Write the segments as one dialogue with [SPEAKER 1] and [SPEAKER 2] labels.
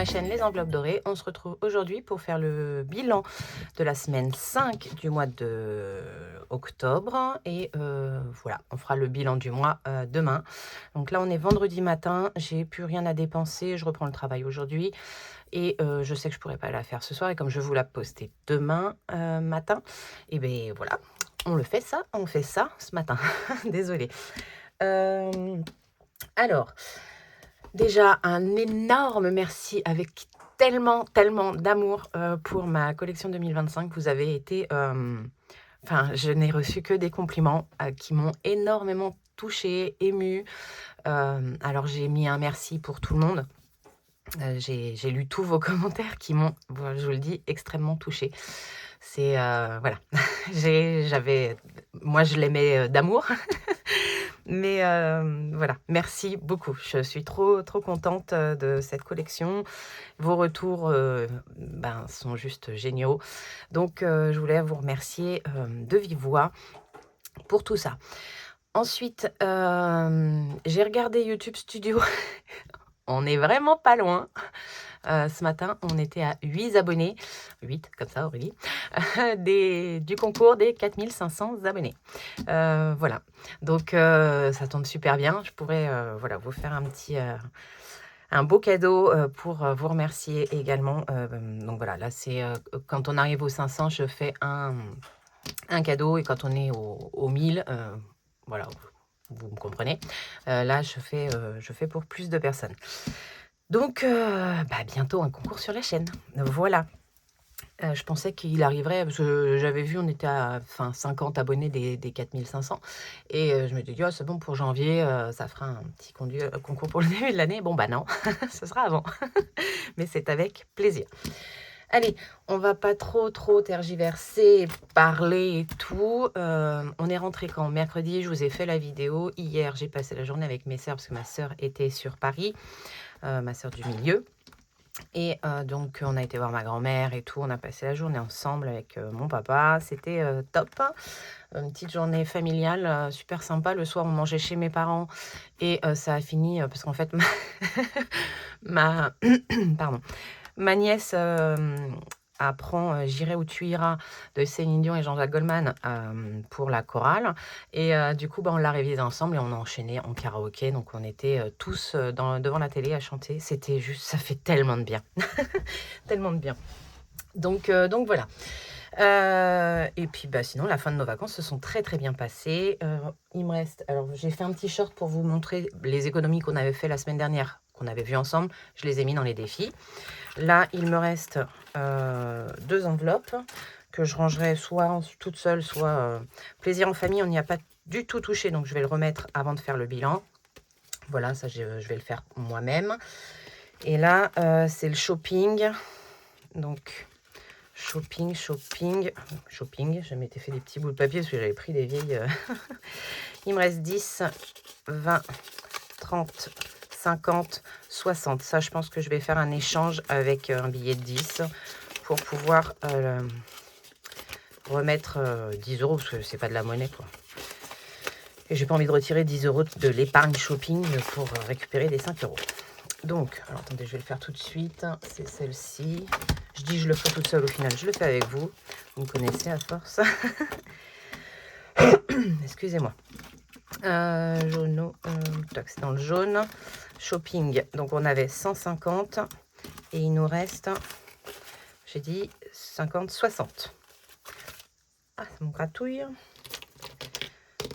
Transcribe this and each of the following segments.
[SPEAKER 1] ma chaîne Les Enveloppes Dorées. On se retrouve aujourd'hui pour faire le bilan de la semaine 5 du mois de octobre. Et voilà, on fera le bilan du mois demain. Donc là, on est vendredi matin. J'ai plus rien à dépenser. Je reprends le travail aujourd'hui. Et je sais que je pourrais pas la faire ce soir. Et comme je vais vous la poster demain matin, et bien voilà, on le fait ça. On fait ça ce matin. Désolée. Alors... Déjà, un énorme merci avec tellement d'amour pour ma collection 2025. Vous avez été... Enfin, je n'ai reçu que des compliments qui m'ont énormément touchée, émue. Alors, j'ai mis un merci pour tout le monde. J'ai lu tous vos commentaires qui m'ont, voilà, je vous le dis, extrêmement touchée. C'est... voilà. Moi, je l'aimais d'amour. Mais voilà, merci beaucoup. Je suis trop contente de cette collection. Vos retours sont juste géniaux. Donc, je voulais vous remercier de vive voix pour tout ça. Ensuite, j'ai regardé YouTube Studio. On n'est vraiment pas loin. Ce matin, on était à 8 abonnés. 8, comme ça, Aurélie. Du concours des 4500 abonnés. Voilà. Donc, ça tombe super bien. Je pourrais voilà, vous faire un beau cadeau pour vous remercier également. Donc, voilà, là, c'est quand on arrive aux 500, je fais un cadeau. Et quand on est aux 1000, voilà, vous me comprenez. Là, je fais pour plus de personnes. Donc, bientôt un concours sur la chaîne. Voilà. Je pensais qu'il arriverait, parce que j'avais vu, on était à 50 abonnés des 4500. Et je m'étais dit, oh, c'est bon, pour janvier, ça fera un petit concours pour le début de l'année. Bon, bah non, ce sera avant. Mais c'est avec plaisir. Allez, on va pas trop tergiverser, parler et tout. On est rentré quand? Mercredi, je vous ai fait la vidéo. Hier, j'ai passé la journée avec mes sœurs, parce que ma sœur était sur Paris. Ma sœur du milieu. Et donc, on a été voir ma grand-mère et tout. On a passé la journée ensemble avec mon papa. C'était top. Une petite journée familiale, super sympa. Le soir, on mangeait chez mes parents. Et ça a fini parce qu'en fait, pardon, ma nièce apprend J'irai où tu iras de Céline Dion et Jean-Jacques Goldman pour la chorale. Et du coup, on l'a révisé ensemble et on a enchaîné en karaoké. Donc, on était tous devant la télé à chanter. C'était juste, ça fait tellement de bien. Tellement de bien. Donc voilà. Et puis, sinon, la fin de nos vacances se sont très bien passées. Il me reste... Alors, j'ai fait un petit short pour vous montrer les économies qu'on avait fait la semaine dernière, qu'on avait vues ensemble. Je les ai mis dans les défis. Là, il me reste 2 enveloppes que je rangerai soit toute seule, soit plaisir en famille. On n'y a pas du tout touché, donc je vais le remettre avant de faire le bilan. Voilà, ça, je vais le faire moi-même. Et là, c'est le shopping. Donc, shopping. Je m'étais fait des petits bouts de papier parce que j'avais pris des vieilles... Il me reste 10, 20, 30... 50, 60. Ça, je pense que je vais faire un échange avec un billet de 10 pour pouvoir remettre 10 euros, parce que c'est pas de la monnaie, quoi. Et j'ai pas envie de retirer 10 euros de l'épargne shopping pour récupérer des 5 euros. Donc, alors attendez, je vais le faire tout de suite. C'est celle-ci. Je dis je le fais toute seule, au final, je le fais avec vous. Vous me connaissez à force. Excusez-moi. Jaune, c'est dans le jaune. Shopping, donc on avait 150 et il nous reste, j'ai dit 50, 60. Ah, ça me gratouille.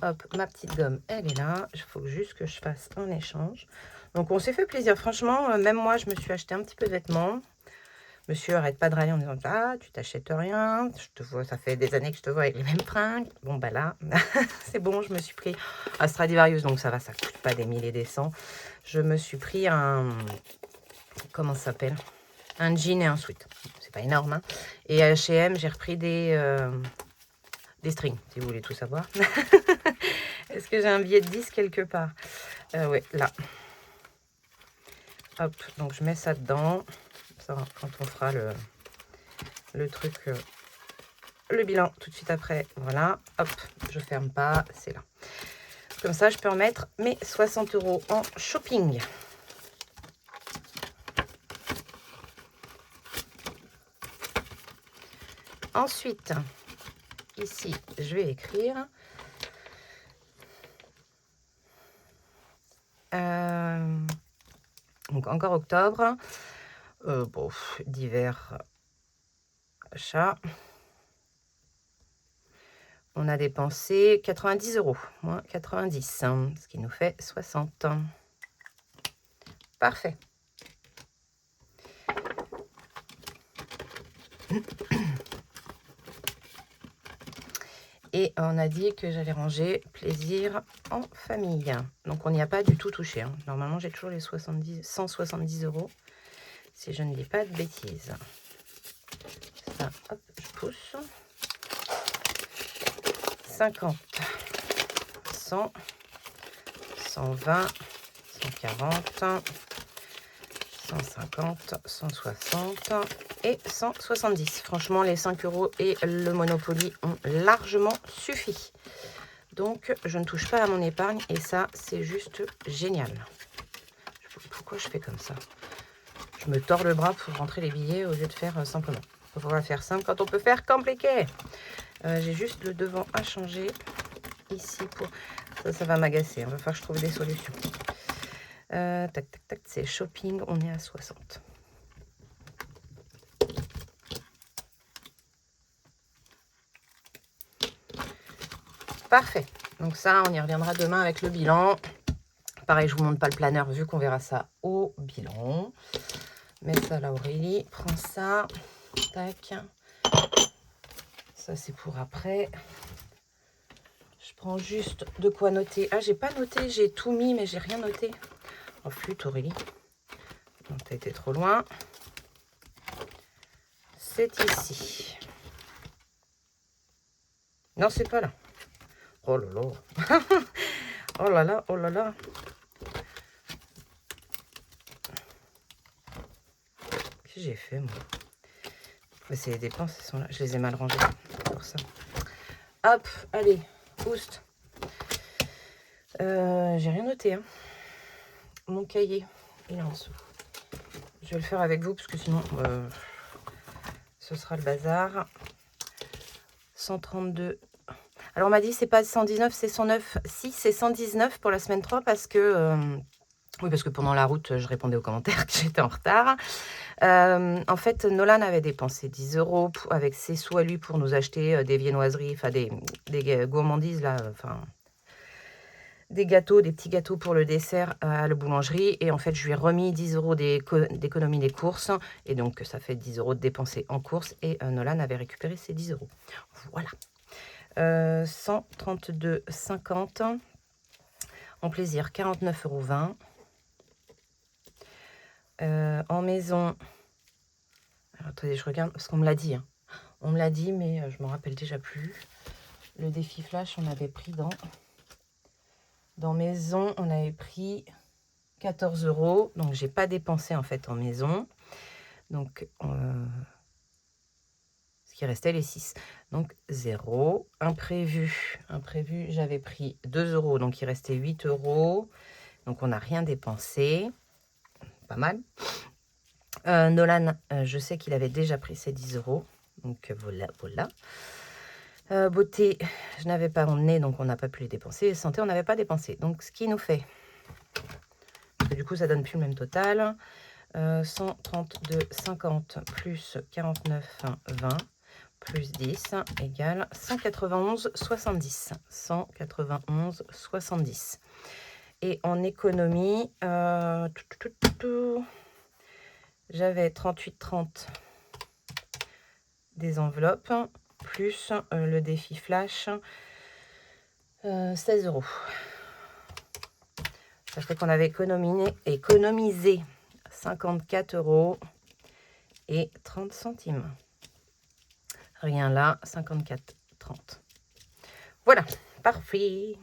[SPEAKER 1] Hop, ma petite gomme, elle est là. Il faut juste que je fasse un échange. Donc on s'est fait plaisir, franchement. Même moi, je me suis acheté un petit peu de vêtements. Monsieur arrête pas de râler en disant, ah, tu t'achètes rien, je te vois, ça fait des années que je te vois avec les mêmes fringues. Bon, bah là, c'est bon, je me suis pris un Stradivarius, donc ça va, ça coûte pas des milliers et des cents. Je me suis pris un, comment ça s'appelle? Un jean et un sweat. C'est pas énorme, hein. Et à H&M, j'ai repris des strings, si vous voulez tout savoir. Est-ce que j'ai un billet de 10 quelque part? Oui, là. Hop, donc je mets ça dedans. Ça, quand on fera le truc, le bilan tout de suite après. Voilà, hop, je ferme pas, c'est là. Comme ça, je peux remettre mes 60 euros en shopping. Ensuite, ici, je vais écrire donc encore octobre. Bon, divers achats. On a dépensé 90 €, moins 90, hein, ce qui nous fait 60. Parfait. Et on a dit que j'allais ranger plaisir en famille. Donc on n'y a pas du tout touché, hein. Normalement, j'ai toujours les 170 €, si je ne dis pas de bêtises. Ça, hop, je pousse. 50, 100, 120, 140, 150, 160 et 170. Franchement, les 5 € et le Monopoly ont largement suffi. Donc, je ne touche pas à mon épargne et ça, c'est juste génial. Pourquoi je fais comme ça? Je me tords le bras pour rentrer les billets au lieu de faire simplement. Il faut faire simple quand on peut faire compliqué. J'ai juste le devant à changer ici pour... Ça va m'agacer. Il va falloir que je trouve des solutions. Tac, tac, tac. C'est shopping. On est à 60. Parfait. Donc ça, on y reviendra demain avec le bilan. Pareil, je vous montre pas le planeur vu qu'on verra ça au bilan. Mets ça là, Aurélie. Prends ça. Tac. Ça, c'est pour après. Je prends juste de quoi noter. Ah, j'ai pas noté. J'ai tout mis, mais j'ai rien noté. Oh, flûte, Aurélie. Non, t'as été trop loin. C'est ici. Non, c'est pas là. Oh là là. Oh là là, oh là là. Qu'est-ce que j'ai fait, moi? C'est les dépenses, elles sont là. Je les ai mal rangées pour ça. Hop, allez, boost. J'ai rien noté, hein. Mon cahier, il est en dessous. Je vais le faire avec vous parce que sinon, ce sera le bazar. 132. Alors, on m'a dit c'est pas 119, c'est 109. Si, c'est 119 pour la semaine 3 parce que... oui, parce que pendant la route, je répondais aux commentaires que j'étais en retard. En fait, Nolan avait dépensé 10 € avec ses sous à lui pour nous acheter des viennoiseries, enfin des gourmandises, là, enfin des gâteaux, des petits gâteaux pour le dessert à la boulangerie. Et en fait, je lui ai remis 10 € d'économie des courses. Et donc, ça fait 10 € de dépensés en courses. Et Nolan avait récupéré ses 10 €. Voilà. 132,50. En plaisir, 49,20 €. En maison... Alors, attendez, je regarde, parce qu'on me l'a dit. Hein. On me l'a dit, mais je ne me rappelle déjà plus. Le défi flash, on avait pris dans maison, on avait pris 14 €. Donc, j'ai pas dépensé, en fait, en maison. Donc, ce qui restait, les 6. Donc, 0. Imprévu, j'avais pris 2 €. Donc, il restait 8 €. Donc, on n'a rien dépensé. Pas mal. Nolan, je sais qu'il avait déjà pris ses 10 €. Donc, voilà. Beauté, je n'avais pas mon nez, donc on n'a pas pu les dépenser. Santé, on n'avait pas dépensé. Donc, ce qui nous fait... Parce que du coup, ça donne plus le même total. 132,50 plus 49,20 plus 10 égale 191,70. 191,70. Et en économie, j'avais 38,30 des enveloppes, plus le défi flash, 16 €. Ça fait qu'on avait économisé 54 € et 30 centimes. Rien là, 54,30. Voilà, parfait.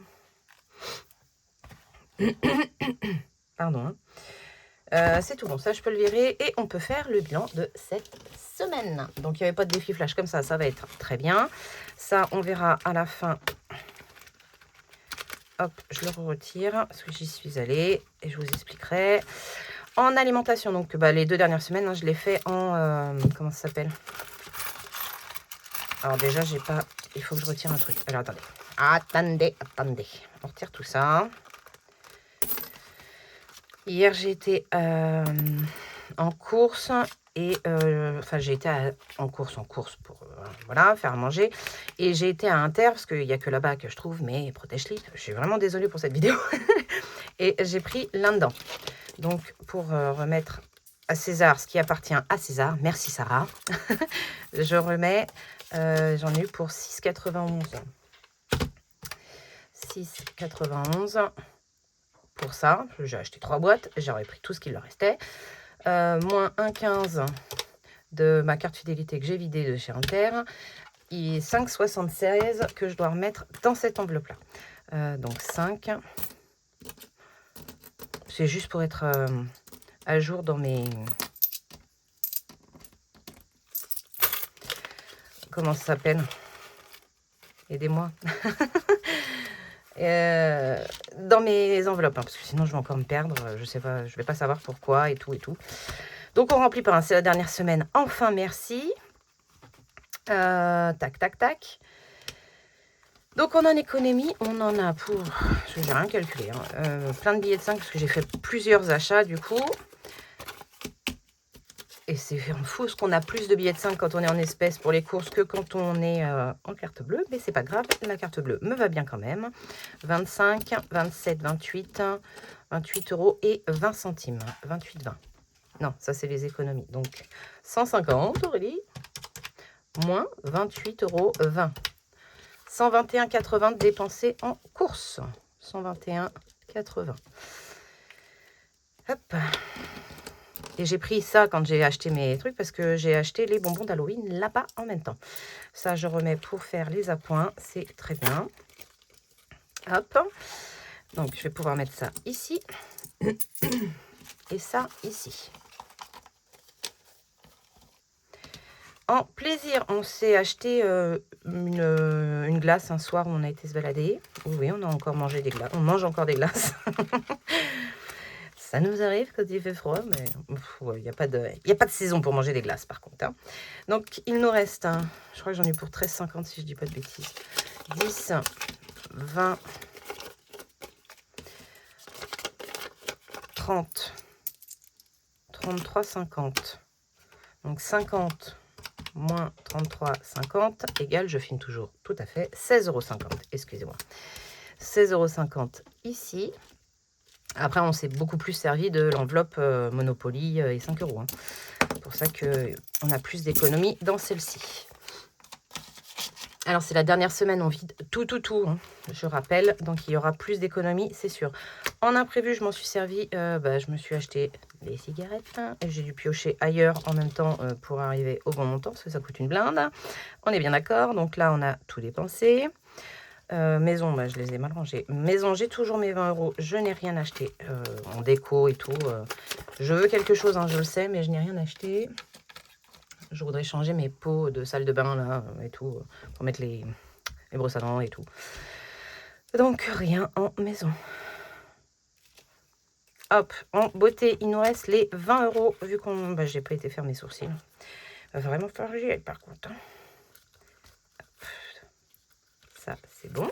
[SPEAKER 1] Pardon. Hein. C'est tout bon, ça je peux le virer et on peut faire le bilan de cette semaine. Donc il n'y avait pas de défi flash comme ça va être très bien. Ça, on verra à la fin. Hop, je le retire parce que j'y suis allée et je vous expliquerai. En alimentation, donc les 2 dernières semaines, hein, je l'ai fait en... comment ça s'appelle? Alors déjà, j'ai pas... Il faut que je retire un truc. Alors, attendez. Attendez. On retire tout ça. Hier, j'ai été en course et... Enfin, j'ai été en course pour voilà, faire à manger. Et j'ai été à Inter, parce qu'il n'y a que là-bas que je trouve mes protège-slips. Je suis vraiment désolée pour cette vidéo. Et j'ai pris l'un-dedans. Donc, pour remettre à César ce qui appartient à César, merci Sarah, je remets, j'en ai eu pour 6,91. 6,91 pour ça. J'ai acheté 3 boîtes, j'aurais pris tout ce qu'il leur restait. Moins 1,15 de ma carte fidélité que j'ai vidée de chez Inter. Et 5,76 que je dois remettre dans cette enveloppe-là. Donc 5. C'est juste pour être à jour dans mes... Comment ça s'appelle? Aidez-moi. Dans mes enveloppes, hein, parce que sinon je vais encore me perdre. Je sais pas, je vais pas savoir pourquoi et tout et tout. Donc on remplit pas. Hein, c'est la dernière semaine. Enfin, merci. Tac, tac, tac. Donc on en économie, on en a pour... Je n'ai rien calculé. Hein, plein de billets de 5 parce que j'ai fait plusieurs achats du coup. Et c'est fou ce qu'on a plus de billets de 5 quand on est en espèces pour les courses que quand on est en carte bleue. Mais c'est pas grave, la carte bleue me va bien quand même. 25, 27, 28, 28 euros et 20 centimes. 28, 20. Non, ça c'est les économies. Donc 150 Aurélie, moins 28 euros 20. 121,80 dépensés en course. 121,80. Hop. Et j'ai pris ça quand j'ai acheté mes trucs parce que j'ai acheté les bonbons d'Halloween là-bas en même temps. Ça, je remets pour faire les appoints. C'est très bien. Hop. Donc, je vais pouvoir mettre ça ici. Et ça ici. En plaisir, on s'est acheté une glace un soir où on a été se balader. Oui, on a encore mangé des glaces. On mange encore des glaces. Ça nous arrive quand il fait froid, mais il n'y a pas de saison pour manger des glaces par contre. Hein. Donc, il nous reste, je crois que j'en ai pour 13,50 si je dis pas de bêtises. 10, 20, 30, 33,50. Donc, 50 moins 33,50 égale, je filme toujours tout à fait, 16,50 €. Excusez-moi. 16,50 € ici. Après, on s'est beaucoup plus servi de l'enveloppe Monopoly et 5 €. Hein. C'est pour ça qu'on a plus d'économies dans celle-ci. Alors, c'est la dernière semaine, on vide tout, hein, je rappelle. Donc, il y aura plus d'économies, c'est sûr. En imprévu, je m'en suis servi. Je me suis acheté les cigarettes. Et j'ai dû piocher ailleurs en même temps pour arriver au bon montant, parce que ça coûte une blinde. On est bien d'accord. Donc là, on a tout dépensé. Maison, je les ai mal rangés. Maison, j'ai toujours mes 20 €. Je n'ai rien acheté en déco et tout. Je veux quelque chose, hein, je le sais, mais je n'ai rien acheté. Je voudrais changer mes pots de salle de bain là et tout pour mettre les brosses à dents et tout. Donc rien en maison. Hop, en beauté, il nous reste les 20 € vu qu'on... j'ai pas été faire mes sourcils. Va vraiment falloir que j'y aille par contre. Hein. Ça, c'est bon.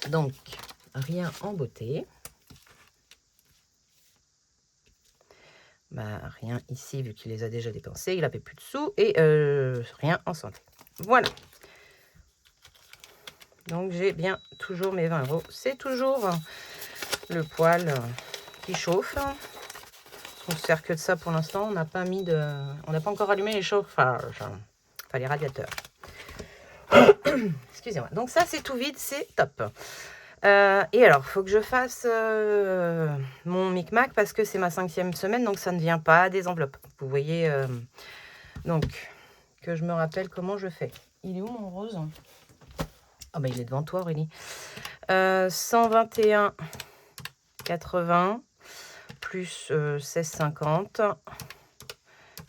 [SPEAKER 1] Donc, rien en beauté. Rien ici, vu qu'il les a déjà dépensés. Il n'avait plus de sous. Et rien en santé. Voilà. Donc, j'ai bien toujours mes 20 €. C'est toujours le poêle qui chauffe. On ne sert que de ça pour l'instant. On n'a pas mis de... On n'a pas encore allumé les chauffages. Enfin, les radiateurs. Excusez-moi. Donc, ça, c'est tout vide. C'est top. Et alors, il faut que je fasse mon micmac parce que c'est ma 5e semaine, donc ça ne vient pas des enveloppes. Vous voyez, donc, que je me rappelle comment je fais. Il est où mon rose? Ah il est devant toi Aurélie. 121,80 plus 16,50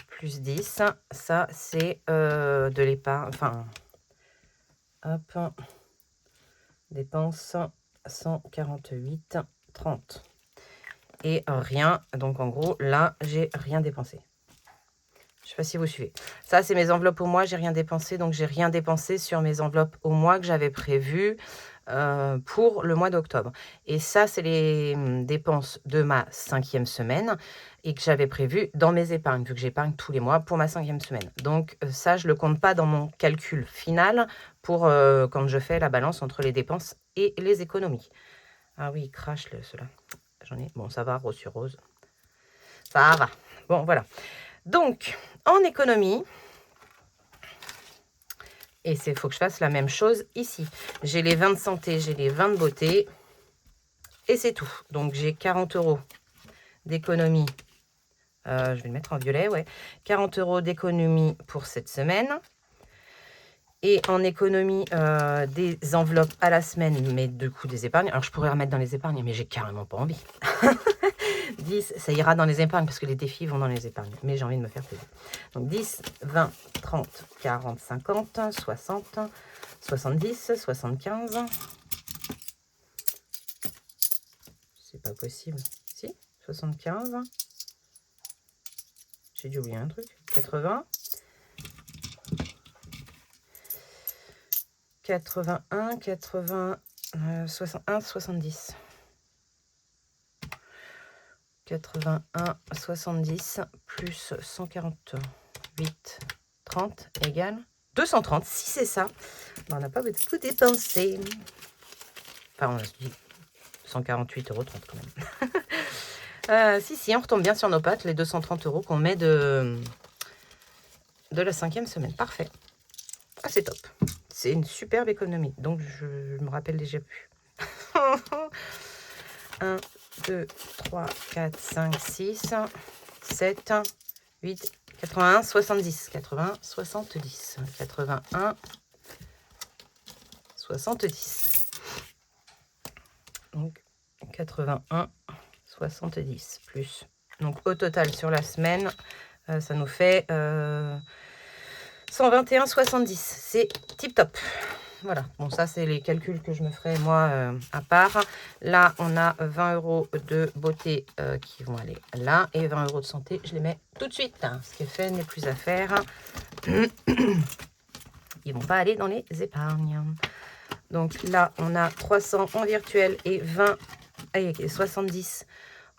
[SPEAKER 1] plus 10. Ça, c'est de l'épargne. Enfin, hop, dépenses 148,30. Et rien. Donc, en gros, là, j'ai rien dépensé. Je sais pas si vous suivez. Ça, c'est mes enveloppes au mois. J'ai rien dépensé. Donc, j'ai rien dépensé sur mes enveloppes au mois que j'avais prévues pour le mois d'octobre. Et ça, c'est les dépenses de ma 5e semaine et que j'avais prévues dans mes épargnes, vu que j'épargne tous les mois pour ma 5e semaine. Donc, ça, je le compte pas dans mon calcul final pour quand je fais la balance entre les dépenses et les économies. Ah oui, il crache ceux-là. J'en ai. Bon, ça va, rose sur rose. Ça va. Bon, voilà. Donc, en économie, et il faut que je fasse la même chose ici. J'ai les 20 de santé, j'ai les 20 de beauté, et c'est tout. Donc, j'ai 40 € d'économie. Je vais le mettre en violet, ouais. 40 € d'économie pour cette semaine. Et en économie, des enveloppes à la semaine, mais du coup des épargnes. Alors, je pourrais remettre dans les épargnes, mais j'ai carrément pas envie. 10, ça ira dans les épargnes parce que les défis vont dans les épargnes. Mais j'ai envie de me faire plaisir. Donc 10, 20, 30, 40, 50, 60, 70, 75. C'est pas possible. Si, 75. J'ai dû oublier un truc. 80. 81, 80, 61, 70. 81, 70 plus 148, 30 égale 230. Si c'est ça, ben, on n'a pas beaucoup dépensé. Enfin, on se dit 148,30 € quand même. Si, on retombe bien sur nos pattes, les 230 € qu'on met de la 5e semaine. Parfait. Ah, c'est top. C'est une superbe économie. Donc, je me rappelle déjà plus. 1, 2, 3, 4, 5, 6, 7, 8, 81, 70. 80, 70. 81, 70. Donc, 81, 70 plus. Donc, au total, sur la semaine, ça nous fait 121, 70. C'est tip top. Voilà, bon, ça, c'est les calculs que je me ferai, moi, à part. Là, on a 20 € de beauté qui vont aller là. Et 20 € de santé, je les mets tout de suite. Ce qui est fait n'est plus à faire. Ils vont pas aller dans les épargnes. Donc là, on a 300 en virtuel et 20, et 70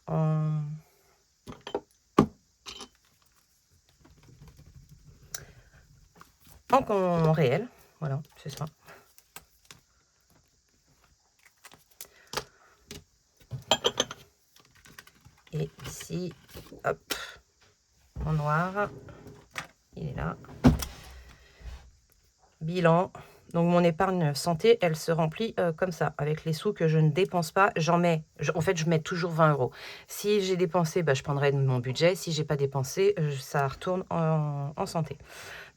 [SPEAKER 1] en... en réel. Voilà, c'est ça. Et ici, hop, en noir, il est là. Bilan. Donc, mon épargne santé, elle se remplit comme ça, avec les sous que je ne dépense pas. J'en mets, en fait, je mets toujours 20 €. Si j'ai dépensé, bah, je prendrai de mon budget. Si j'ai pas dépensé, ça retourne en santé.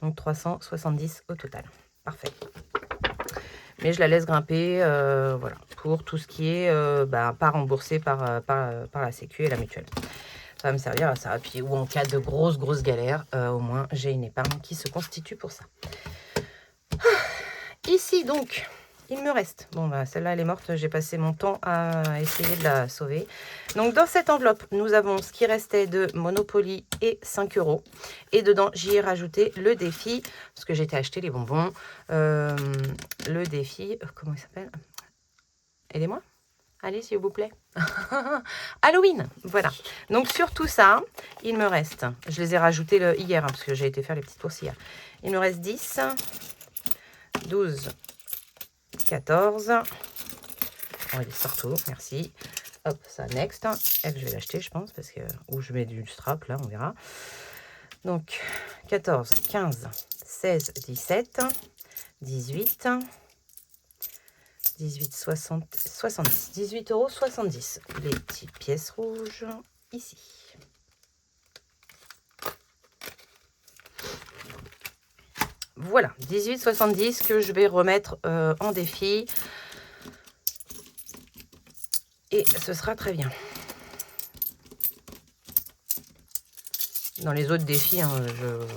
[SPEAKER 1] Donc, 370 au total. Parfait. Mais je la laisse grimper, voilà, pour tout ce qui est pas remboursé par la Sécu et la mutuelle. Ça va me servir à ça. Puis, ou en cas de grosses galères, au moins, j'ai une épargne qui se constitue pour ça. Ici, donc, il me reste... Bon, bah, celle-là, elle est morte. J'ai passé mon temps à essayer de la sauver. Donc, dans cette enveloppe, nous avons ce qui restait de Monopoly et 5 €. Et dedans, j'y ai rajouté le défi, parce que j'étais acheté les bonbons. Le défi, comment il s'appelle? Aidez-moi. Allez, s'il vous plaît. Halloween, voilà. Donc, sur tout ça, il me reste... Je les ai rajoutés hier, parce que j'ai été faire les petites courses hier. Il me reste 10... 12, 14. Oh, il sort tout, merci. Hop, ça, next. Elle, je vais l'acheter, je pense, parce que... Ou je mets du strap, là, on verra. Donc, 14, 15, 16, 17, 18, 18, 60, 70. 18 €, 70. Les petites pièces rouges, ici. Voilà, 18,70 que je vais remettre en défi. Et ce sera très bien. Dans les autres défis, hein,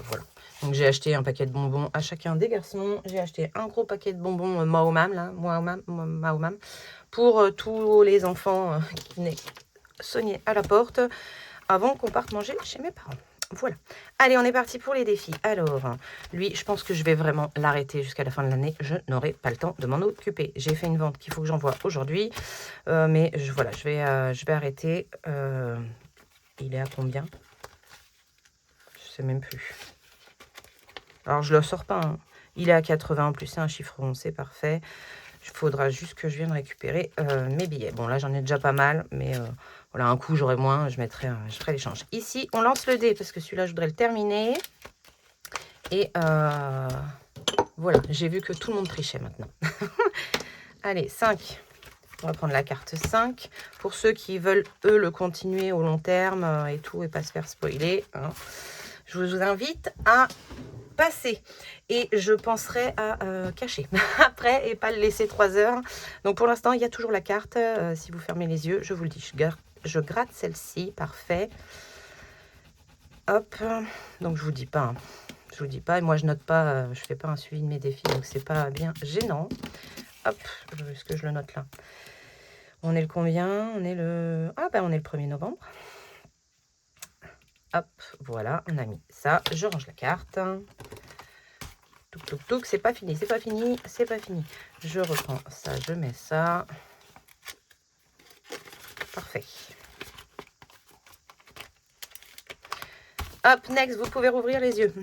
[SPEAKER 1] voilà. Donc j'ai acheté un paquet de bonbons à chacun des garçons. J'ai acheté un gros paquet de bonbons Maomam, là, Maomam, pour tous les enfants qui venaient sonner à la porte avant qu'on parte manger chez mes parents. Voilà. Allez, on est parti pour les défis. Alors, lui, je pense que je vais vraiment l'arrêter jusqu'à la fin de l'année. Je n'aurai pas le temps de m'en occuper. J'ai fait une vente qu'il faut que j'envoie aujourd'hui. Mais voilà, je vais arrêter. Il est à combien? Je sais même plus. Alors, je ne le sors pas. Hein. Il est à 80. En plus, c'est un chiffre rond. C'est parfait. Il faudra juste que je vienne récupérer mes billets. Bon, là, j'en ai déjà pas mal. Mais voilà, un coup, j'aurai moins. Je ferai l'échange. Ici, on lance le dé parce que celui-là, je voudrais le terminer. Et voilà, j'ai vu que tout le monde trichait maintenant. Allez, 5. On va prendre la carte 5. Pour ceux qui veulent, eux, le continuer au long terme et tout, et pas se faire spoiler, hein, je vous invite à passer. Et je penserai à cacher après et pas le laisser 3 heures. Donc pour l'instant, il y a toujours la carte. Si vous fermez les yeux, je vous le dis, je gratte celle-ci. Parfait. Hop. Donc je vous dis pas. Hein. Je vous dis pas. Et moi, je note pas. Je fais pas un suivi de mes défis. Donc c'est pas bien gênant. Hop. Est-ce que je le note là? On est le combien? On est le... Ah ben on est le 1er novembre. Hop, voilà, on a mis ça. Je range la carte. Touc, touc, touc, c'est pas fini, c'est pas fini, c'est pas fini. Je reprends ça, je mets ça. Parfait. Hop, next, vous pouvez rouvrir les yeux.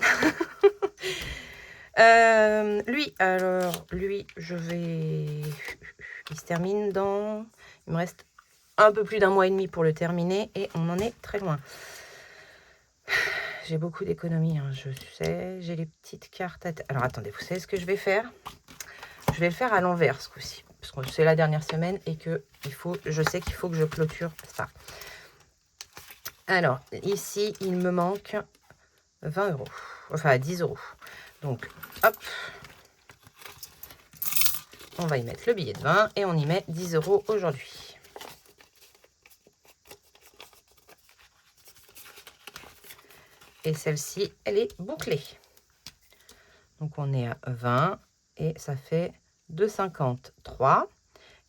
[SPEAKER 1] Lui, je vais... Il se termine dans... Il me reste un peu plus d'1 mois et demi pour le terminer et on en est très loin. J'ai beaucoup d'économies, hein, je sais. J'ai les petites cartes. Alors, attendez, vous savez ce que je vais faire? Je vais le faire à l'envers ce coup-ci. Parce que c'est la dernière semaine et que je sais qu'il faut que je clôture ça. Alors, ici, il me manque 20 €. Enfin, 10 €. Donc, hop. On va y mettre le billet de 20 et on y met 10 € aujourd'hui. Et celle-ci, elle est bouclée. Donc, on est à 20 et ça fait 2,50. 3,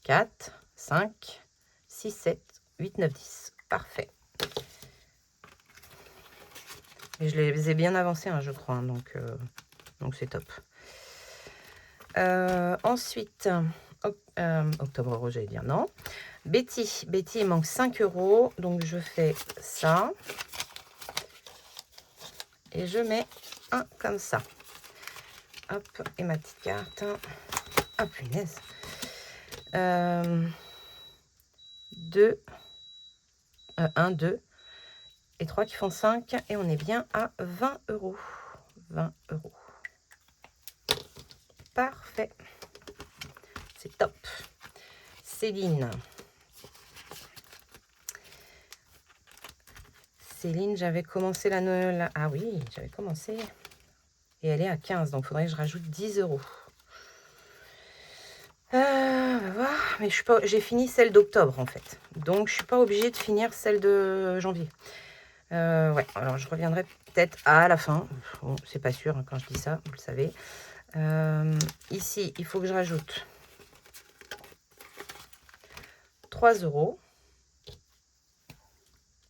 [SPEAKER 1] 4, 5, 6, 7, 8, 9, 10. Parfait. Et je les ai bien avancés, hein, je crois. Hein, donc c'est top. Ensuite, octobre rose, j'allais dire non. Betty, il manque 5 €. Donc, je fais ça. Et je mets un comme ça. Hop, et ma petite carte. Ah, punaise. 2, 1, 2 et 3 qui font 5. Et on est bien à 20 €. 20 €. Parfait. C'est top. Céline. Céline, j'avais commencé la Noël. Ah oui, j'avais commencé. Et elle est à 15, donc il faudrait que je rajoute 10 €. On va voir. Mais j'ai fini celle d'octobre en fait. Donc je suis pas obligée de finir celle de janvier. Ouais, alors je reviendrai peut-être à la fin. Bon, c'est pas sûr hein, quand je dis ça, vous le savez. Ici, il faut que je rajoute 3 €.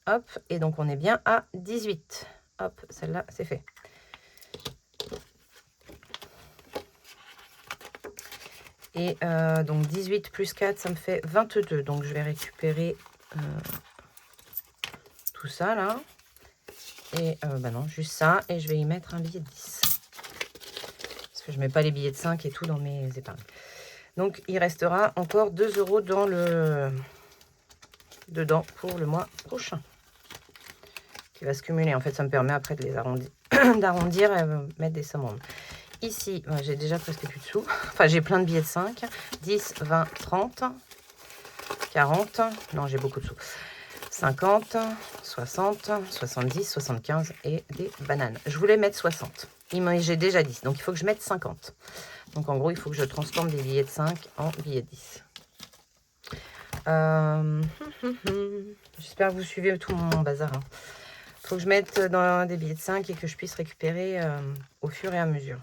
[SPEAKER 1] Hop, et donc on est bien à 18. Hop, celle-là, c'est fait. Et donc 18 plus 4, ça me fait 22. Donc je vais récupérer tout ça là. Et bah non, juste ça. Et je vais y mettre un billet de 10. Parce que je ne mets pas les billets de 5 et tout dans mes épargnes. Donc il restera encore 2 € dedans pour le mois prochain. Qui va se cumuler. En fait, ça me permet après de les arrondir, d'arrondir et mettre des sommes rondes. Ici, j'ai déjà presque plus de sous. Enfin, j'ai plein de billets de 5. 10, 20, 30, 40. Non, j'ai beaucoup de sous. 50, 60, 70, 75 et des bananes. Je voulais mettre 60. J'ai déjà 10. Donc, il faut que je mette 50. Donc, en gros, il faut que je transforme des billets de 5 en billets de 10. J'espère que vous suivez tout mon bazar. Il faut que je mette dans des billets de 5 et que je puisse récupérer au fur et à mesure.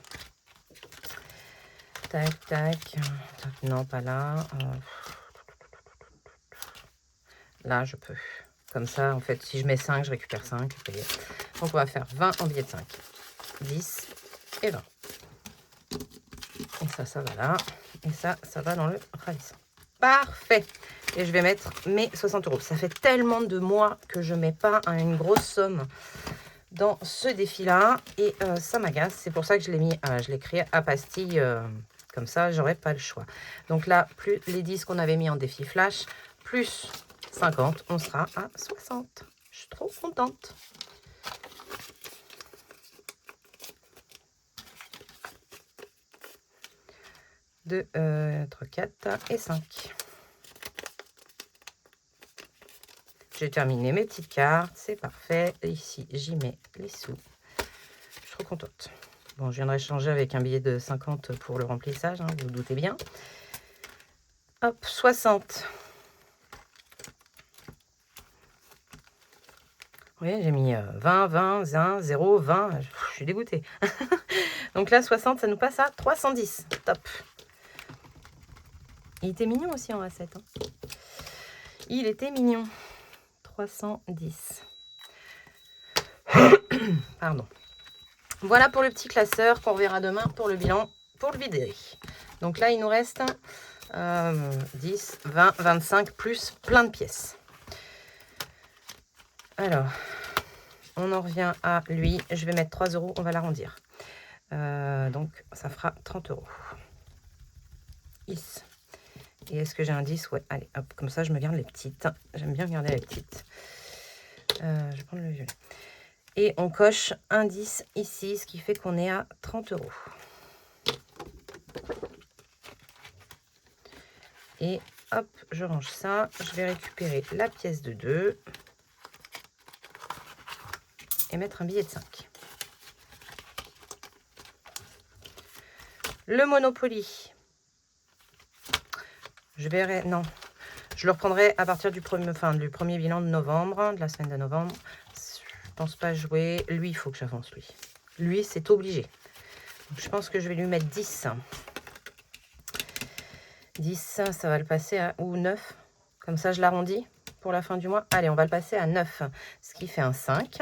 [SPEAKER 1] Tac, tac. Non, pas là. Là, je peux. Comme ça, en fait, si je mets 5, je récupère 5. Donc, on va faire 20 en billets de 5. 10 et 20. Et ça va là. Et ça va dans le ravissant. Parfait. Et je vais mettre mes 60 euros. Ça fait tellement de mois que je ne mets pas une grosse somme dans ce défi-là. Et ça m'agace. C'est pour ça que je l'ai mis, je l'ai créé à pastille. Comme ça, j'aurais pas le choix. Donc là, plus les 10 qu'on avait mis en défi flash, plus 50, on sera à 60. Je suis trop contente. Deux, 3, 4 et 5. J'ai terminé mes petites cartes, c'est parfait. Et ici, j'y mets les sous. Je suis trop contente. Bon, je viendrai changer avec un billet de 50 pour le remplissage, hein, vous vous doutez bien. Hop, 60. Vous voyez, j'ai mis 20, 20, 1, 0, 20. Je suis dégoûtée. Donc là, 60, ça nous passe à 310. Top. Il était mignon aussi en A7. Hein. Il était mignon. 310. Pardon. Voilà pour le petit classeur qu'on verra demain pour le bilan, pour le vider. Donc là, il nous reste 10, 20, 25 plus plein de pièces. Alors, on en revient à lui. Je vais mettre 3 euros, on va l'arrondir. Donc, ça fera 30 euros. 10. Et est-ce que j'ai un 10? Ouais, allez, hop, comme ça, je me garde les petites. J'aime bien garder les petites. Je vais prendre le violet. Et on coche un 10 ici, ce qui fait qu'on est à 30 euros. Et hop, je range ça. Je vais récupérer la pièce de 2. Et mettre un billet de 5. Le Monopoly. Je verrai, non. Je le reprendrai à partir du premier bilan de novembre, de la semaine de novembre. Je pense pas jouer. Lui, il faut que j'avance, lui. Lui, c'est obligé. Donc, je pense que je vais lui mettre 10. 10, ça va le passer à... Ou 9. Comme ça, je l'arrondis pour la fin du mois. Allez, on va le passer à 9. Ce qui fait un 5.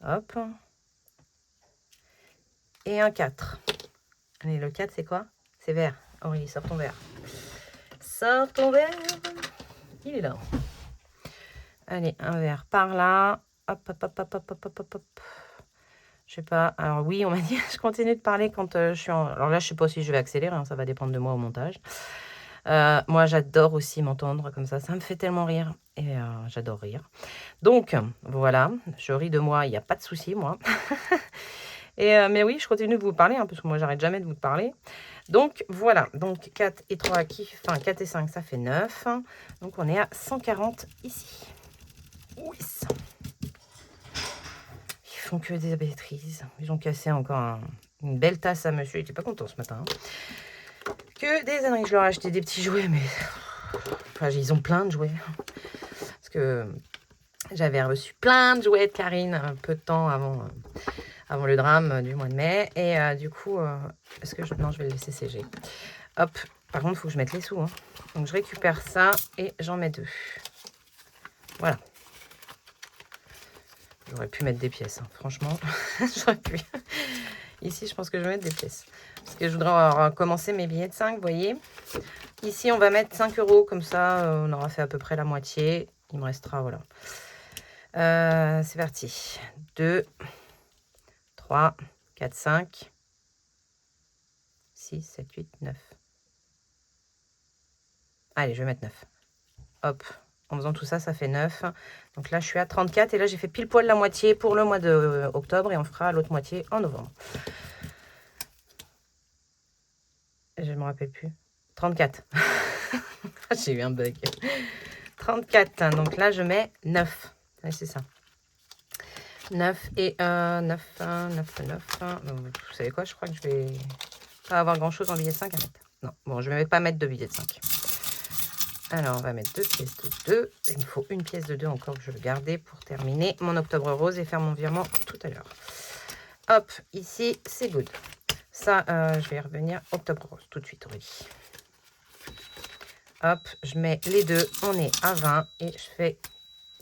[SPEAKER 1] Hop. Et un 4. Allez, le 4, c'est quoi? C'est vert. Aurélie, sors ton vert. Sors ton vert. Il est là. Allez, un vert par là. Hop, hop, hop, hop, hop, hop, hop, hop. Je sais pas. Alors oui, on m'a dit, je continue de parler quand je suis en... Alors là, je sais pas si je vais accélérer, hein, ça va dépendre de moi au montage. Moi, j'adore aussi m'entendre comme ça. Ça me fait tellement rire. Et j'adore rire. Donc, voilà. Je ris de moi, il n'y a pas de souci, moi. Mais oui, je continue de vous parler, hein, parce que moi, j'arrête jamais de vous parler. Donc, voilà. Donc, 4 et 3, 4 et 5, ça fait 9. Donc, on est à 140 ici. Oui. Ils font que des bêtises. Ils ont cassé encore une belle tasse à monsieur. Il n'était pas content ce matin. Hein. Que des âneries. Je leur ai acheté des petits jouets, mais... Enfin, ils ont plein de jouets. Parce que j'avais reçu plein de jouets de Karine un peu de temps avant le drame du mois de mai. Et du coup, est-ce que non, je vais le laisser sécher. Hop. Par contre, il faut que je mette les sous. Hein. Donc, je récupère ça et j'en mets 2. Voilà. J'aurais pu mettre des pièces. Hein. Franchement, j'aurais pu. Ici, je pense que je vais mettre des pièces. Parce que je voudrais commencer mes billets de 5, vous voyez. Ici, on va mettre 5 euros. Comme ça, on aura fait à peu près la moitié. Il me restera, voilà. C'est parti. 2, 3, 4, 5, 6, 7, 8, 9. Allez, je vais mettre 9. Hop. En faisant tout ça, ça fait 9. Donc là, je suis à 34. Et là, j'ai fait pile poil la moitié pour le mois d'octobre. Et on fera l'autre moitié en novembre. Je ne me rappelle plus. 34. J'ai eu un bug. 34. Donc là, je mets 9. Ouais, c'est ça. 9 et 9, 9, 9. Vous savez quoi? Je crois que je vais pas avoir grand-chose en billet de 5 à mettre. Non, bon, je ne vais pas mettre de billet de 5. Alors, on va mettre 2 pièces de 2. Il me faut une pièce de 2 encore que je vais garder pour terminer mon octobre rose et faire mon virement tout à l'heure. Hop, ici, c'est good. Ça, je vais revenir octobre rose tout de suite, Aurélie. Hop, je mets les deux. On est à 20 et je fais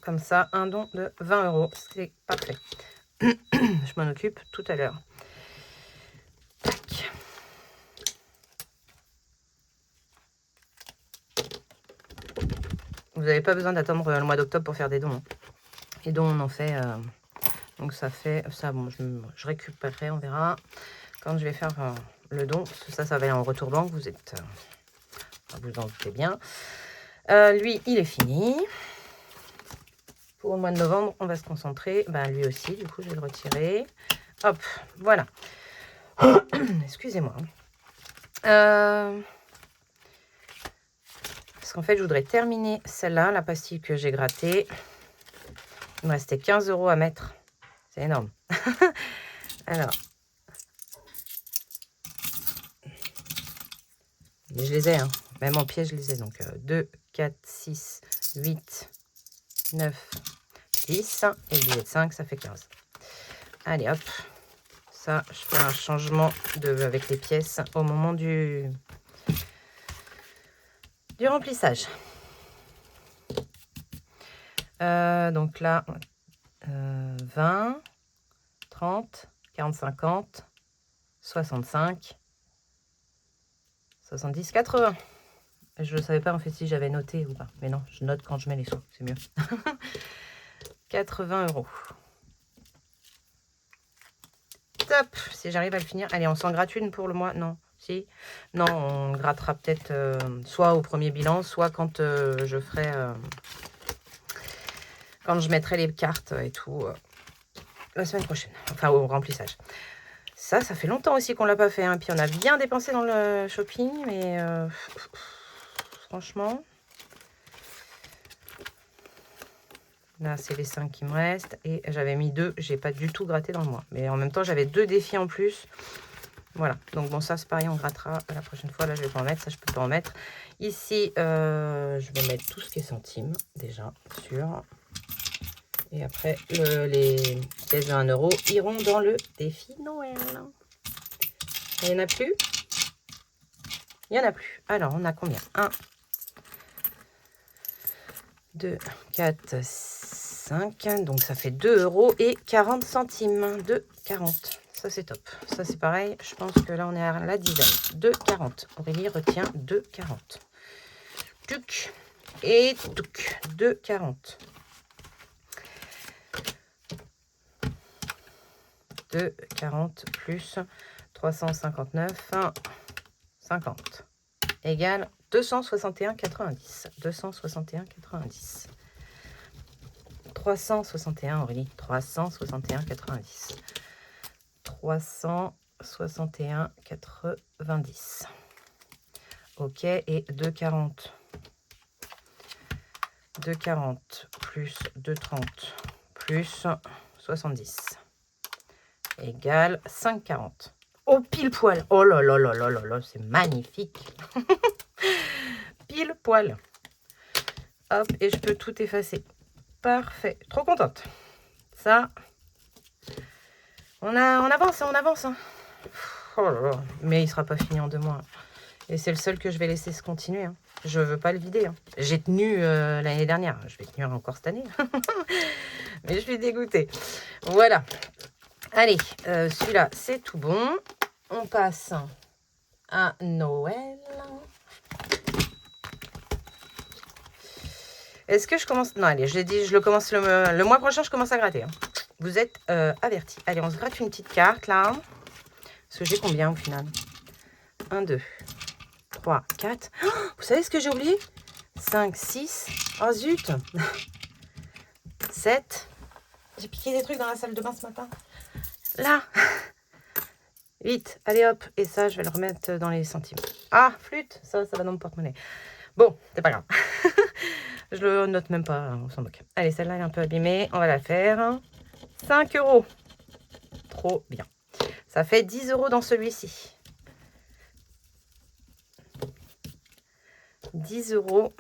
[SPEAKER 1] Comme ça, un don de 20 €. C'est parfait. Je m'en occupe tout à l'heure. Tac. Vous n'avez pas besoin d'attendre le mois d'octobre pour faire des dons. Hein. Les dons, on en fait... donc ça fait... Ça, bon, je récupérerai, on verra. Quand je vais faire le don, parce que ça va aller en retour banque. Vous êtes... vous en doutez bien. Lui, il est fini. Pour le mois de novembre, on va se concentrer. Ben, lui aussi, du coup, je vais le retirer. Hop, voilà. Excusez-moi. Parce qu'en fait, je voudrais terminer celle-là, la pastille que j'ai grattée. Il me restait 15 € à mettre. C'est énorme. Alors. Mais je les ai, hein. Même en pièce, je les ai. Donc, 2, 4, 6, 8, 9, 10. Et le billet de 5, ça fait 15. Allez, hop. Ça, je fais un changement avec les pièces au moment du remplissage. Donc là, 20, 30, 40, 50, 65, 70, 80. Je ne savais pas en fait si j'avais noté ou pas. Mais non, je note quand je mets les sous, c'est mieux. 80 €. Top, si j'arrive à le finir. Allez, on s'en gratte une pour le mois. Non, si. Non, on grattera peut-être soit au premier bilan, soit quand je ferai... quand je mettrai les cartes et tout la semaine prochaine. Enfin, au remplissage. Ça fait longtemps aussi qu'on l'a pas fait. Hein. Puis on a bien dépensé dans le shopping, mais franchement... Là, c'est les 5 qui me restent. Et j'avais mis 2. J'ai pas du tout gratté dans le mois. Mais en même temps, j'avais 2 défis en plus. Voilà. Donc, bon, ça, c'est pareil. On grattera la prochaine fois. Là, je vais pas en mettre. Ça, je peux pas en mettre. Ici, je vais mettre tout ce qui est centimes. Déjà, sûr. Et après, les pièces de 1 € iront dans le défi Noël. Il n'y en a plus? Il n'y en a plus. Alors, on a combien? 1, 2, 4, 5. Donc, ça fait 2 € et 40 centimes. 2,40. Ça, c'est top. Ça, c'est pareil. Je pense que là, on est à la dizaine. 2,40. Aurélie retient 2,40. Tuc. Et tuc. 2,40. 2,40 plus 359, 50 égale 261,90. 261,90. 361, Aurélie. 361,90. 361,90. Ok, et 2,40. 2,40 plus 2,30 plus 70. Égale 5,40. Oh, pile poil. Oh là là là là là là, c'est magnifique. Pile poil. Hop, et je peux tout effacer. Parfait. Trop contente. Ça, on avance, on avance. Hein. Oh là là. Mais il sera pas fini en 2 mois. Et c'est le seul que je vais laisser se continuer. Hein. Je veux pas le vider. Hein. J'ai tenu l'année dernière. Je vais tenir encore cette année. Mais je suis dégoûtée. Voilà. Allez, celui-là, c'est tout bon. On passe à Noël. Est-ce que je commence... Non, allez, je l'ai dit, je le commence le mois prochain, je commence à gratter. Hein. Vous êtes avertis. Allez, on se gratte une petite carte, là. Parce que j'ai combien, au final? 1, 2, 3, 4. Oh, vous savez ce que j'ai oublié? 5, 6. Oh, zut. 7. J'ai piqué des trucs dans la salle de bain ce matin. Là. 8. Allez, hop. Et ça, je vais le remettre dans les centimes. Ah, flûte. Ça va dans mon porte-monnaie. Bon, c'est pas grave. Je le note même pas, on s'en moque. Allez, celle-là elle est un peu abîmée. On va la faire. 5 €. Trop bien. Ça fait 10 € dans celui-ci. 10 €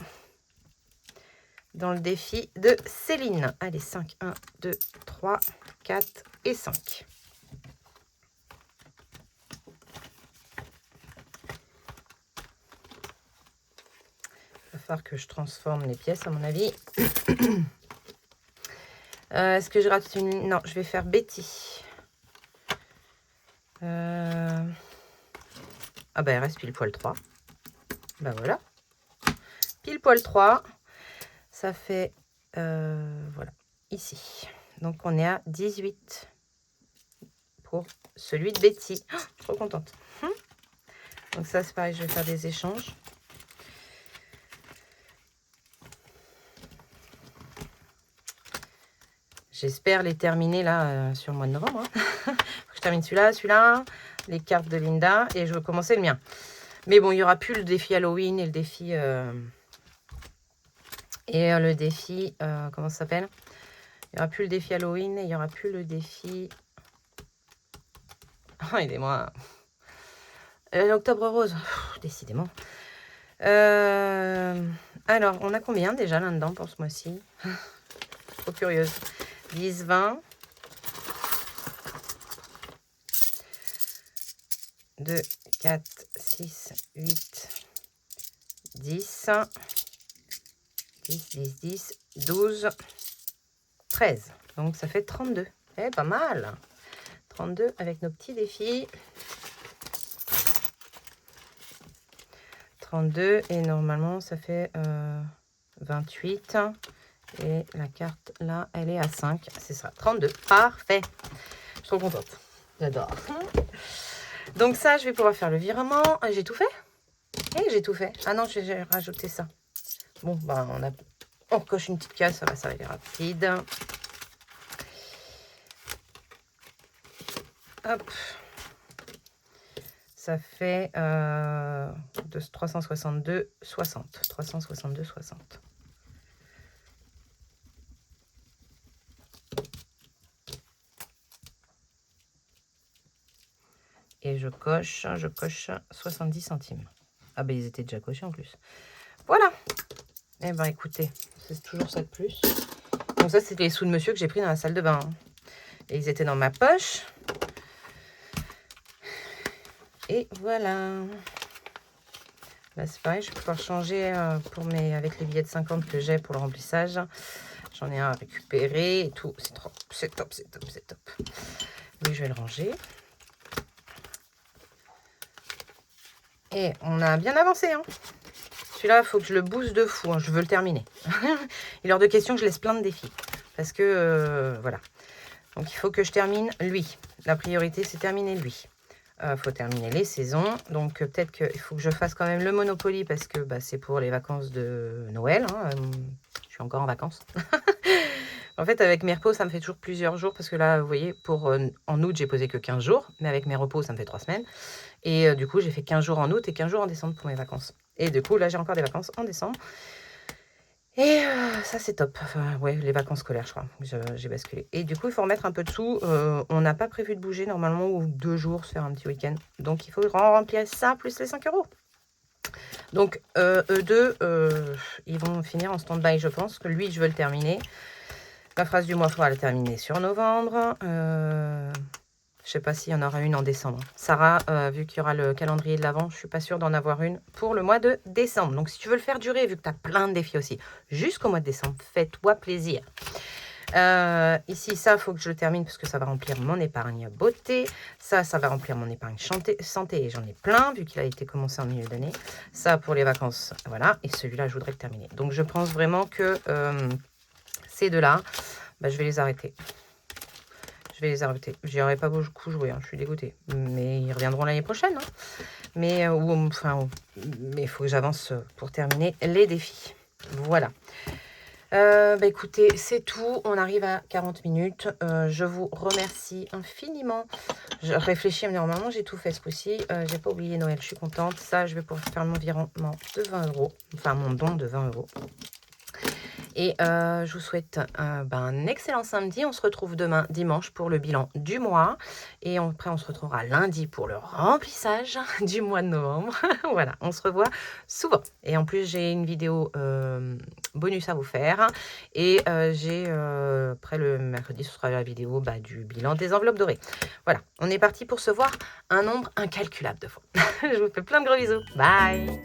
[SPEAKER 1] dans le défi de Céline. Allez, 5. 1, 2, 3, 4 et 5. Il va falloir que je transforme les pièces, à mon avis. Est-ce que je rate une... Non, je vais faire Betty. Ah bah, il reste pile poil 3. Bah voilà. Pile poil 3. Ça fait... voilà, ici. Donc, on est à 18 pour celui de Betty. Oh, je suis trop contente. Donc ça, c'est pareil, je vais faire des échanges. J'espère les terminer là sur le mois de novembre. Faut que je termine celui-là, les cartes de Linda et je vais commencer le mien. Mais bon, il n'y aura plus le défi Halloween et le défi... comment ça s'appelle? Il n'y aura plus le défi Halloween et il n'y aura plus le défi... Oh, aidez-moi. L'Octobre Rose. Pff, décidément. Alors, on a combien déjà là-dedans pour ce mois-ci? Trop curieuse. 10, 20. 2, 4, 6, 8, 10. 10, 10, 10, 12, 13. Donc, ça fait 32. Eh, pas mal. 32 avec nos petits défis. 32 et normalement, ça fait 28. Et la carte, là, elle est à 5. C'est ça, 32. Parfait. Je suis trop contente. J'adore. Donc ça, je vais pouvoir faire le virement. J'ai tout fait? Eh, j'ai tout fait. Ah non, j'ai rajouté ça. Bon, bah, on recoche une petite case. Ça va aller rapide. Hop. Ça fait 362, 60. 362, 60. Et je coche 70 centimes. Ah ben, ils étaient déjà cochés en plus. Voilà. Eh ben, écoutez, c'est toujours ça de plus. Donc ça, c'est les sous de monsieur que j'ai pris dans la salle de bain. Et ils étaient dans ma poche. Et voilà. Là, c'est pareil, je vais pouvoir changer avec les billets de 50 que j'ai pour le remplissage. J'en ai un à récupérer et tout. C'est trop. C'est top, c'est top, c'est top. Lui, je vais le ranger. Et on a bien avancé. Hein. Celui-là, il faut que je le booste de fou. Hein. Je veux le terminer. Il est hors de question que je laisse plein de défis. Parce que, voilà. Donc, il faut que je termine lui. La priorité, c'est terminer lui. Faut terminer les saisons. Donc, peut-être qu'il faut que je fasse quand même le Monopoly parce que bah, c'est pour les vacances de Noël. Hein. Je suis encore en vacances. En fait, avec mes repos, ça me fait toujours plusieurs jours. Parce que là, vous voyez, en août, j'ai posé que 15 jours. Mais avec mes repos, ça me fait 3 semaines. Et du coup, j'ai fait 15 jours en août et 15 jours en décembre pour mes vacances. Et du coup, là, j'ai encore des vacances en décembre. Et ça, c'est top. Enfin, ouais, les vacances scolaires, je crois. J'ai basculé. Et du coup, il faut remettre un peu de sous. On n'a pas prévu de bouger normalement ou 2 jours, se faire un petit week-end. Donc, il faut remplir ça plus les 5 €. Donc, eux deux, ils vont finir en stand-by, je pense. Que lui, je veux le terminer. La phrase du mois, il faudra la terminer sur novembre. Je sais pas s'il y en aura une en décembre. Sarah, vu qu'il y aura le calendrier de l'Avent, je suis pas sûre d'en avoir une pour le mois de décembre. Donc, si tu veux le faire durer, vu que tu as plein de défis aussi, jusqu'au mois de décembre, fais-toi plaisir. Ici, ça, il faut que je le termine parce que ça va remplir mon épargne beauté. Ça va remplir mon épargne santé et j'en ai plein vu qu'il a été commencé en milieu d'année. Ça, pour les vacances, voilà. Et celui-là, je voudrais le terminer. Donc, je pense vraiment que ces deux-là, bah, je vais les arrêter. Je vais les arrêter. J'y aurais pas beaucoup joué, hein. Je suis dégoûtée. Mais ils reviendront l'année prochaine. Hein. Mais il faut que j'avance pour terminer les défis. Voilà. Bah écoutez, c'est tout. On arrive à 40 minutes. Je vous remercie infiniment. Je réfléchis, mais normalement, j'ai tout fait ce coup-ci. J'ai pas oublié Noël, je suis contente. Ça, je vais pouvoir faire mon virement de 20 €. Enfin, mon don de 20 €. Et je vous souhaite un excellent samedi. On se retrouve demain, dimanche, pour le bilan du mois. Et après, on se retrouvera lundi pour le remplissage du mois de novembre. Voilà, on se revoit souvent. Et en plus, j'ai une vidéo bonus à vous faire. Et après le mercredi, ce sera la vidéo du bilan des enveloppes dorées. Voilà, on est parti pour se voir un nombre incalculable de fois. Je vous fais plein de gros bisous. Bye!